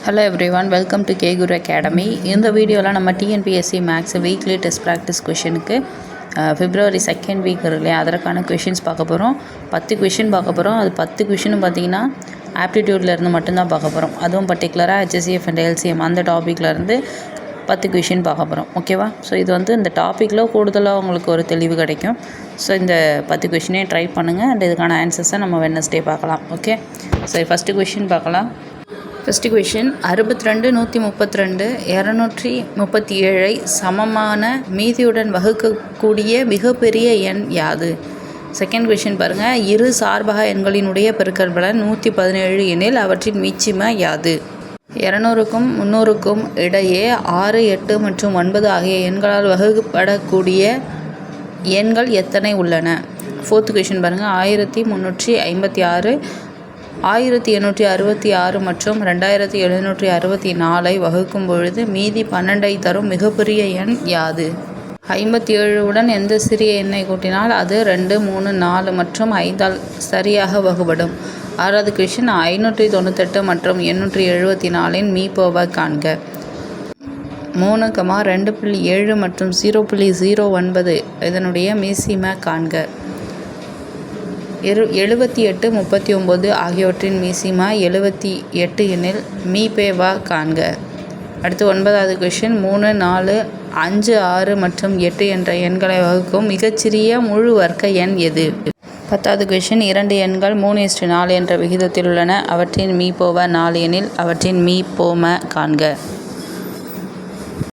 Hello everyone, welcome to K Guru Academy. இந்த வீடியோவில் நம்ம TNPSC maths weekly test practice கொஷனுக்கு February 2nd வீக் இல்லையா, அதற்கான கொஷின்ஸ் பார்க்க போகிறோம். 10 கொஷின் பார்க்க போகிறோம். அது 10 கொஷினும் பார்த்திங்கன்னா ஆப்டிடியூட்லேருந்து மட்டும்தான் பார்க்க போகிறோம். அதுவும் பர்டிகுலராக HSCF அண்ட் LCM அந்த டாப்பிக்லேருந்து 10 கொஷின் பார்க்க போகிறோம். ஓகேவா? ஸோ இது வந்து இந்த டாப்பிக்கில் கூடுதலாக உங்களுக்கு ஒரு தெளிவு கிடைக்கும். ஸோ இந்த 10 கொஷினையும் ட்ரை பண்ணுங்கள். அண்ட் இதுக்கான ஆன்சர்ஸை நம்ம வெட்னஸ்டே பார்க்கலாம். ஓகே, ஸோ ஃபஸ்ட்டு கொஷின் பார்க்கலாம். ஃபஸ்ட்டு கொஷின் 62, 132, 237 சமமான மீதியுடன் வகுக்கக்கூடிய மிகப்பெரிய எண் யாது? செகண்ட் கொஷின் பாருங்கள். இரு சார்பக எண்களினுடைய பெருக்கற்பலன் 117 எனில் அவற்றின் மீச்சிம யாது? 200க்கும் 300க்கும் இடையே 6, 8 மற்றும் 9 ஆகிய எண்களால் வகுக்கப்படக்கூடிய எண்கள் எத்தனை உள்ளன? ஃபோர்த் கொஷின் பாருங்கள். 1356, 1866 மற்றும் 2764 வகுக்கும் பொழுது மீதி 12 தரும் மிகப்பெரிய எண் யாது? 57 உடன் எந்த சிறிய எண்ணை கூட்டினால் அது 2, 3, 4 மற்றும் 5ஆல் சரியாக வகுப்படும்? ஆறாவது கொஷின். 598 மற்றும் 874 மீப்போவை காண்க. 3, 2.7 மற்றும் 0.09 இதனுடைய மீசிம காண்க. 78, 39 ஆகியவற்றின் மீசிமா 78 எனில் மீபேவா காண்க. அடுத்து 9வது கொஷின். 3, 4, 5, 6 மற்றும் 8 என்ற எண்களை வகுக்கும் மிகச்சிறிய முழு வர்க்க எண் எது? 10வது கொஷின். 2 எண்கள் 3:4 என்ற விகிதத்தில் உள்ளன. அவற்றின் மீபோவ 4 எனில் அவற்றின் மீப்போம காண்க.